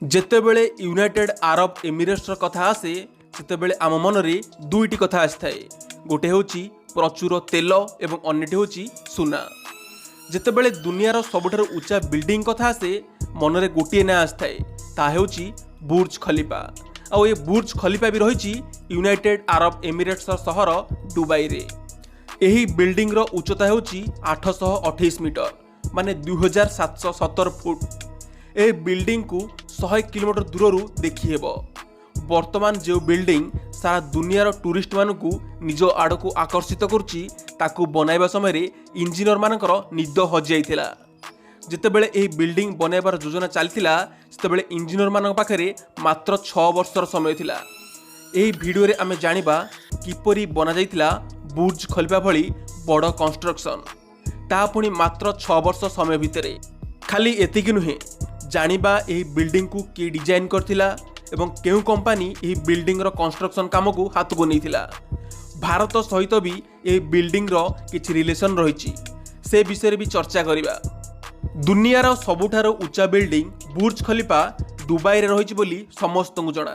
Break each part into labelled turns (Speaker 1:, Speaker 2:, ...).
Speaker 1: ଯେତେବେଳେ United Arab ଏମିରେଟ୍ସର କଥା ଆସେ ସେତେବେଳେ ଆମ ମନରେ ଦୁଇଟି କଥା ଆସିଥାଏ। ଗୋଟେ ହେଉଛି ପ୍ରଚୁର ତେଲ ଏବଂ ଅନ୍ୟଟି ହେଉଛି ସୁନା। ଯେତେବେଳେ ଦୁନିଆର ସବୁଠାରୁ ଉଚ୍ଚା ବିଲ୍ଡିଂ କଥା ଆସେ ମନରେ ଗୋଟିଏ ନାଁ ଆସିଥାଏ, ତାହା ହେଉଛି ବୁର୍ଜ ଖଲିଫା। ଆଉ ଏ ବୁର୍ଜ ଖଲିଫା ବି ରହିଛି ୟୁନାଇଟେଡ୍ ଆରବ ଏମିରେଟ୍ସର ସହର ଦୁବାଇରେ। ଏହି ବିଲ୍ଡିଂର ଉଚ୍ଚତା ହେଉଛି 828 ମିଟର, ମାନେ 2717 ଫୁଟ। ଏହି ବିଲ୍ଡିଂକୁ 100 କିଲୋମିଟର ଦୂରରୁ ଦେଖିହେବ। ବର୍ତ୍ତମାନ ଯେଉଁ ବିଲ୍ଡିଂ ସାରା ଦୁନିଆର ଟୁରିଷ୍ଟମାନଙ୍କୁ ନିଜ ଆଡ଼କୁ ଆକର୍ଷିତ କରୁଛି, ତାକୁ ବନାଇବା ସମୟରେ ଇଞ୍ଜିନିୟରମାନଙ୍କର ନିଦ ହଜିଯାଇଥିଲା। ଯେତେବେଳେ ଏହି ବିଲ୍ଡିଂ ବନାଇବାର ଯୋଜନା ଚାଲିଥିଲା ସେତେବେଳେ ଇଞ୍ଜିନିୟରମାନଙ୍କ ପାଖରେ ମାତ୍ର 6 ବର୍ଷର ସମୟ ଥିଲା। ଏହି ଭିଡ଼ିଓରେ ଆମେ ଜାଣିବା କିପରି ବନାଯାଇଥିଲା ବୁର୍ଜ ଖଲିଫା ଭଳି ବଡ଼ କନଷ୍ଟ୍ରକ୍ସନ୍, ତାହା ପୁଣି ମାତ୍ର 6 ବର୍ଷ ସମୟ ଭିତରେ। ଖାଲି ଏତିକି ନୁହେଁ, ଜାଣିବା ଏହି ବିଲ୍ଡିଂକୁ କିଏ ଡିଜାଇନ୍ କରିଥିଲା ଏବଂ କେଉଁ କମ୍ପାନୀ ଏହି ବିଲ୍ଡିଂର କନଷ୍ଟ୍ରକ୍ସନ୍ କାମକୁ ହାତକୁ ନେଇଥିଲା। ଭାରତ ସହିତ ବି ଏହି ବିଲ୍ଡିଂର କିଛି ରିଲେସନ୍ ରହିଛି, ସେ ବିଷୟରେ ବି ଚର୍ଚ୍ଚା କରିବା। ଦୁନିଆର ସବୁଠାରୁ ଉଚ୍ଚା ବିଲ୍ଡିଂ ବୁର୍ଜ ଖଲିଫା ଦୁବାଇରେ ରହିଛି ବୋଲି ସମସ୍ତଙ୍କୁ ଜଣା।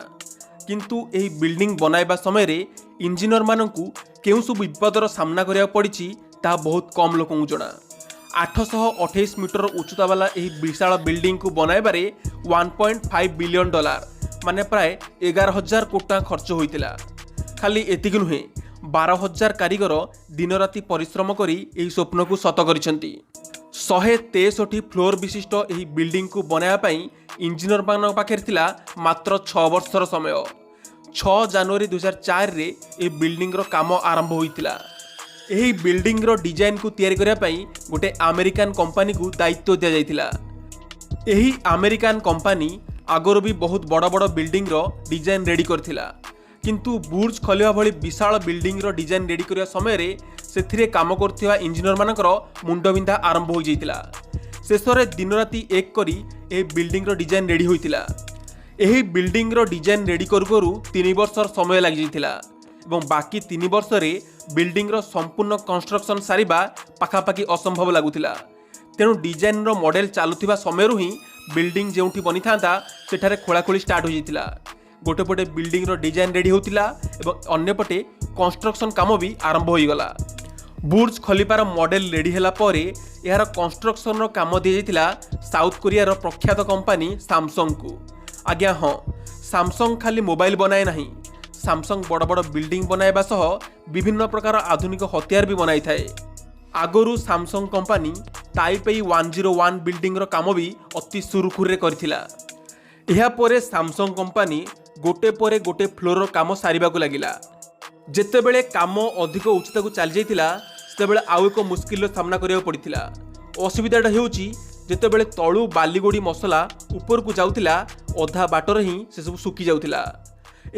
Speaker 1: କିନ୍ତୁ ଏହି ବିଲ୍ଡିଂ ବନାଇବା ସମୟରେ ଇଞ୍ଜିନିୟରମାନଙ୍କୁ କେଉଁ ସବୁ ବିପଦର ସାମ୍ନା କରିବାକୁ ପଡ଼ିଛି ତାହା ବହୁତ କମ୍ ଲୋକଙ୍କୁ ଜଣା। 828 ମିଟର ଉଚ୍ଚତା ବାଲା ଏହି ବିଶାଳ ବିଲ୍ଡିଂକୁ ବନାଇବାରେ $1.5 ବିଲିୟନ, ମାନେ ପ୍ରାୟ 11,000 କୋଟି ଟଙ୍କା ଖର୍ଚ୍ଚ ହୋଇଥିଲା। ଖାଲି ଏତିକି ନୁହେଁ, 12,000 କାରିଗର ଦିନରାତି ପରିଶ୍ରମ କରି ଏହି ସ୍ୱପ୍ନକୁ ସତ କରିଛନ୍ତି। 163 ଫ୍ଲୋର ବିଶିଷ୍ଟ ଏହି ବିଲ୍ଡିଂକୁ ବନାଇବା ପାଇଁ ଇଞ୍ଜିନିୟରମାନଙ୍କ ପାଖରେ ଥିଲା ମାତ୍ର 6 ବର୍ଷର ସମୟ। 6 ଜାନୁଆରୀ 2004ରେ ଏହି ବିଲ୍ଡିଂର କାମ ଆରମ୍ଭ ହୋଇଥିଲା। ଏହି ବିଲ୍ଡିଂର ଡିଜାଇନ୍କୁ ତିଆରି କରିବା ପାଇଁ ଗୋଟେ ଆମେରିକାନ୍ କମ୍ପାନୀକୁ ଦାୟିତ୍ୱ ଦିଆଯାଇଥିଲା। ଏହି ଆମେରିକାନ୍ କମ୍ପାନୀ ଆଗରୁ ବି ବହୁତ ବଡ଼ ବଡ଼ ବିଲ୍ଡିଂର ଡିଜାଇନ୍ ରେଡ଼ି କରିଥିଲା, କିନ୍ତୁ ବୁର୍ଜ ଖଲିଫା ଭଳି ବିଶାଳ ବିଲ୍ଡିଂର ଡିଜାଇନ୍ ରେଡ଼ି କରିବା ସମୟରେ ସେଥିରେ କାମ କରୁଥିବା ଇଞ୍ଜିନିୟରମାନଙ୍କର ମୁଣ୍ଡବିନ୍ଧା ଆରମ୍ଭ ହୋଇଯାଇଥିଲା। ଶେଷରେ ଦିନରାତି ଏକ କରି ଏହି ବିଲ୍ଡିଂର ଡିଜାଇନ୍ ରେଡ଼ି ହୋଇଥିଲା। ଏହି ବିଲ୍ଡିଂର ଡିଜାଇନ୍ ରେଡ଼ି କରୁ କରୁ 3 ବର୍ଷର ସମୟ ଲାଗିଯାଇଥିଲା ଏବଂ ବାକି 3 ବର୍ଷରେ ବିଲ୍ଡିଂର ସମ୍ପୂର୍ଣ୍ଣ କନଷ୍ଟ୍ରକ୍ସନ୍ ସାରିବା ପାଖାପାଖି ଅସମ୍ଭବ ଲାଗୁଥିଲା। ତେଣୁ ଡିଜାଇନ୍ର ମଡେଲ ଚାଲୁଥିବା ସମୟରୁ ହିଁ ବିଲ୍ଡିଂ ଯେଉଁଠି ବନିଥାନ୍ତା ସେଠାରେ ଖୋଳାଖୋଳି ଷ୍ଟାର୍ଟ ହୋଇଯାଇଥିଲା। ଗୋଟେ ପଟେ ବିଲ୍ଡିଂର ଡିଜାଇନ୍ ରେଡ଼ି ହେଉଥିଲା ଏବଂ ଅନ୍ୟପଟେ କନଷ୍ଟ୍ରକ୍ସନ୍ କାମ ବି ଆରମ୍ଭ ହୋଇଗଲା। ବୁର୍ଜ ଖଲିଫାର ମଡେଲ ରେଡ଼ି ହେଲା ପରେ ଏହାର କନଷ୍ଟ୍ରକ୍ସନ୍ର କାମ ଦିଆଯାଇଥିଲା ସାଉଥ କୋରିଆର ପ୍ରଖ୍ୟାତ କମ୍ପାନୀ ସାମସଙ୍ଗକୁ। ଆଜ୍ଞା ହଁ, ସାମସଙ୍ଗ ଖାଲି ମୋବାଇଲ ବନାଏ ନାହିଁ, ସାମସଙ୍ଗ ବଡ଼ ବଡ଼ ବିଲ୍ଡିଂ ବନାଇବା ସହ ବିଭିନ୍ନ ପ୍ରକାର ଆଧୁନିକ ହତିଆର ବି ବନାଇଥାଏ। ଆଗରୁ ସାମସଙ୍ଗ କମ୍ପାନୀ ତାଇପେଇ 101 ବିଲ୍ଡିଂର କାମ ବି ଅତି ସୁରୁଖୁରୁରେ କରିଥିଲା। ଏହାପରେ ସାମସଙ୍ଗ କମ୍ପାନୀ ଗୋଟେ ପରେ ଗୋଟେ ଫ୍ଲୋରର କାମ ସାରିବାକୁ ଲାଗିଲା। ଯେତେବେଳେ କାମ ଅଧିକ ଉଚ୍ଚତାକୁ ଚାଲିଯାଇଥିଲା ସେତେବେଳେ ଆଉ ଏକ ମୁସ୍କିଲର ସାମ୍ନା କରିବାକୁ ପଡ଼ିଥିଲା। ଅସୁବିଧାଟା ହେଉଛି ଯେତେବେଳେ ତଳୁ ବାଲିଗୋଡ଼ି ମସଲା ଉପରକୁ ଯାଉଥିଲା ଅଧା ବାଟରେ ହିଁ ସେସବୁ ଶୁଖି ଯାଉଥିଲା।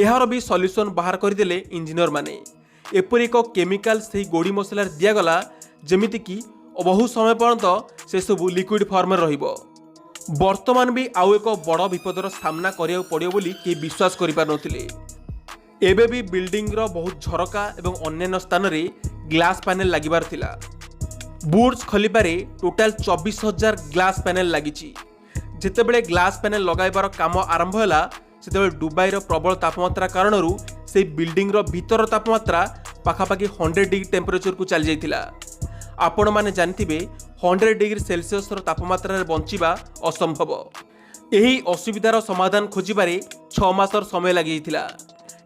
Speaker 1: ଏହାର ବି ସଲ୍ୟୁସନ୍ ବାହାର କରିଦେଲେ ଇଞ୍ଜିନିୟରମାନେ। ଏପରି ଏକ କେମିକାଲ ସେହି ଗୋଡ଼ି ମସଲାରେ ଦିଆଗଲା ଯେମିତିକି ବହୁ ସମୟ ପର୍ଯ୍ୟନ୍ତ ସେସବୁ ଲିକ୍ୱିଡ଼ ଫର୍ମରେ ରହିବ। ବର୍ତ୍ତମାନ ବି ଆଉ ଏକ ବଡ଼ ବିପଦର ସାମ୍ନା କରିବାକୁ ପଡ଼ିବ ବୋଲି କେହି ବିଶ୍ୱାସ କରିପାରୁନଥିଲେ। ଏବେ ବି ବିଲ୍ଡିଂର ବହୁତ ଝରକା ଏବଂ ଅନ୍ୟାନ୍ୟ ସ୍ଥାନରେ ଗ୍ଲାସ୍ ପ୍ୟାନେଲ ଲାଗିବାର ଥିଲା। ବୁର୍ଜ ଖଲିଫାରେ ଟୋଟାଲ 24,000 ଗ୍ଲାସ୍ ପ୍ୟାନେଲ ଲାଗିଛି। ଯେତେବେଳେ ଗ୍ଲାସ୍ ପ୍ୟାନେଲ ଲଗାଇବାର କାମ ଆରମ୍ଭ ହେଲା ସେତେବେଳେ ଦୁବାଇର ପ୍ରବଳ ତାପମାତ୍ରା କାରଣରୁ ସେହି ବିଲ୍ଡିଂର ଭିତର ତାପମାତ୍ରା ପାଖାପାଖି 100 ଡିଗ୍ରୀ ଟେମ୍ପରେଚରକୁ ଚାଲିଯାଇଥିଲା। ଆପଣମାନେ ଜାଣିଥିବେ 100 ଡିଗ୍ରୀ ସେଲସିୟସର ତାପମାତ୍ରାରେ ବଞ୍ଚିବା ଅସମ୍ଭବ। ଏହି ଅସୁବିଧାର ସମାଧାନ ଖୋଜିବାରେ 6 ମାସର ସମୟ ଲାଗିଯାଇଥିଲା।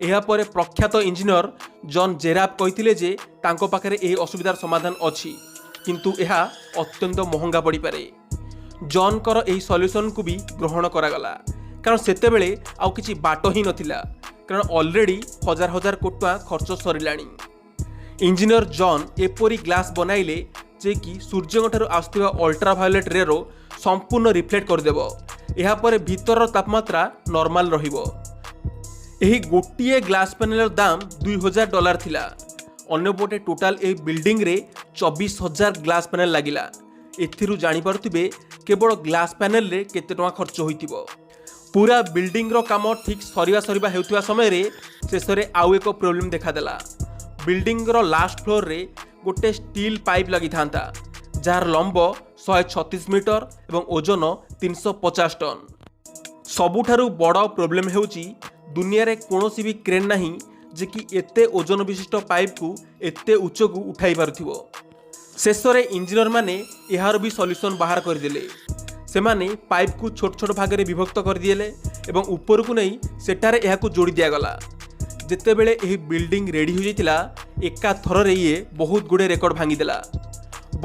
Speaker 1: ଏହାପରେ ପ୍ରଖ୍ୟାତ ଇଞ୍ଜିନିୟର ଜନ୍ ଜେରାଫ୍ କହିଥିଲେ ଯେ ତାଙ୍କ ପାଖରେ ଏହି ଅସୁବିଧାର ସମାଧାନ ଅଛି, କିନ୍ତୁ ଏହା ଅତ୍ୟନ୍ତ ମହଙ୍ଗା ପଡ଼ିପାରେ। ଜନ୍ଙ୍କର ଏହି ସଲ୍ୟୁସନ୍କୁ ବି ଗ୍ରହଣ କରାଗଲା, କାରଣ ସେତେବେଳେ ଆଉ କିଛି ବାଟ ହିଁ ନଥିଲା, କାରଣ ଅଲରେଡ଼ି ହଜାର ହଜାର କୋଟି ଟଙ୍କା ଖର୍ଚ୍ଚ ସରିଲାଣି। ଇଞ୍ଜିନିୟର ଜନ୍ ଏପରି ଗ୍ଲାସ୍ ବନାଇଲେ ଯେ କି ସୂର୍ଯ୍ୟଙ୍କଠାରୁ ଆସୁଥିବା ଅଲ୍ଟ୍ରାଭାୟୋଲେଟ୍ ରେର ସମ୍ପୂର୍ଣ୍ଣ ରିଫ୍ଲେକ୍ଟ କରିଦେବ। ଏହାପରେ ଭିତରର ତାପମାତ୍ରା ନର୍ମାଲ ରହିବ। ଏହି ଗୋଟିଏ ଗ୍ଲାସ୍ ପ୍ୟାନେଲର ଦାମ $2,000 ଥିଲା। ଅନ୍ୟପଟେ ଟୋଟାଲ ଏହି ବିଲ୍ଡିଂରେ 24,000 ଗ୍ଲାସ୍ ପ୍ୟାନେଲ ଲାଗିଲା। ଏଥିରୁ ଜାଣିପାରୁଥିବେ କେବଳ ଗ୍ଲାସ୍ ପ୍ୟାନେଲରେ କେତେ ଟଙ୍କା ଖର୍ଚ୍ଚ ହୋଇଥିବ। ପୁରା ବିଲ୍ଡିଂର କାମ ଠିକ୍ ସରିବା ହେଉଥିବା ସମୟରେ ଶେଷରେ ଆଉ ଏକ ପ୍ରୋବ୍ଲେମ୍ ଦେଖାଦେଲା। ବିଲ୍ଡିଂର ଲାଷ୍ଟ ଫ୍ଲୋରରେ ଗୋଟେ ଷ୍ଟିଲ୍ ପାଇପ୍ ଲାଗିଥାନ୍ତା, ଯାହାର ଲମ୍ବ 136 ମିଟର ଏବଂ ଓଜନ 350 ଟନ୍। ସବୁଠାରୁ ବଡ଼ ପ୍ରୋବ୍ଲେମ୍ ହେଉଛି ଦୁନିଆରେ କୌଣସି ବି କ୍ରେନ୍ ନାହିଁ ଯେ କି ଏତେ ଓଜନ ବିଶିଷ୍ଟ ପାଇପ୍କୁ ଏତେ ଉଚ୍ଚକୁ ଉଠାଇ ପାରୁଥିବ। ଶେଷରେ ଇଞ୍ଜିନିୟରମାନେ ଏହାର ବି ସଲ୍ୟୁସନ୍ ବାହାର କରିଦେଲେ। ସେମାନେ ପାଇପ୍କୁ ଛୋଟ ଛୋଟ ଭାଗରେ ବିଭକ୍ତ କରିଦେଲେ ଏବଂ ଉପରକୁ ନେଇ ସେଠାରେ ଏହାକୁ ଯୋଡ଼ି ଦିଆଗଲା। ଯେତେବେଳେ ଏହି ବିଲ୍ଡିଂ ରେଡ଼ି ହୋଇଯାଇଥିଲା ଏକା ଥରରେ ଇଏ ବହୁତ ଗୁଡ଼ିଏ ରେକର୍ଡ ଭାଙ୍ଗିଦେଲା।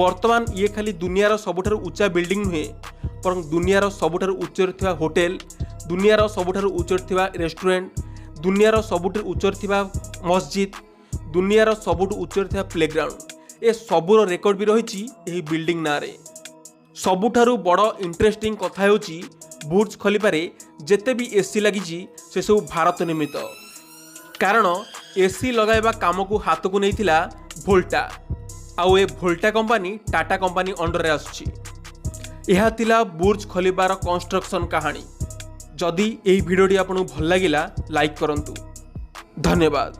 Speaker 1: ବର୍ତ୍ତମାନ ଇଏ ଖାଲି ଦୁନିଆର ସବୁଠାରୁ ଉଚ୍ଚା ବିଲ୍ଡିଂ ନୁହେଁ ବରଂ ଦୁନିଆର ସବୁଠାରୁ ଉଚ୍ଚରେ ଥିବା ହୋଟେଲ, ଦୁନିଆର ସବୁଠାରୁ ଉଚ୍ଚରେ ଥିବା ରେଷ୍ଟୁରାଣ୍ଟ, ଦୁନିଆର ସବୁଠାରୁ ଉଚ୍ଚରେ ଥିବା ମସଜିଦ୍, ଦୁନିଆର ସବୁଠୁ ଉଚ୍ଚରେ ଥିବା ପ୍ଲେଗ୍ରାଉଣ୍ଡ, ଏ ସବୁର ରେକର୍ଡ ବି ରହିଛି ଏହି ବିଲ୍ଡିଂ ନାଁରେ। ସବୁଠାରୁ ବଡ଼ ଇଣ୍ଟରେଷ୍ଟିଂ କଥା ହେଉଛି ବୁର୍ଜ ଖଲିଫାରେ ଯେତେ ବି ଏସି ଲାଗିଛି ସେସବୁ ଭାରତ ନିର୍ମିତ। କାରଣ ଏସି ଲଗାଇବା କାମକୁ ହାତକୁ ନେଇଥିଲା ଭୋଲ୍ଟା, ଆଉ ଏ ଭୋଲ୍ଟା କମ୍ପାନୀ ଟାଟା କମ୍ପାନୀ ଅଣ୍ଡରରେ ଆସୁଛି। ଏହା ଥିଲା ବୁର୍ଜ ଖଲିଫାର କନଷ୍ଟ୍ରକ୍ସନ୍ କାହାଣୀ। ଯଦି ଏହି ଭିଡ଼ିଓଟି ଆପଣଙ୍କୁ ଭଲ ଲାଗିଲା ଲାଇକ୍ କରନ୍ତୁ। ଧନ୍ୟବାଦ।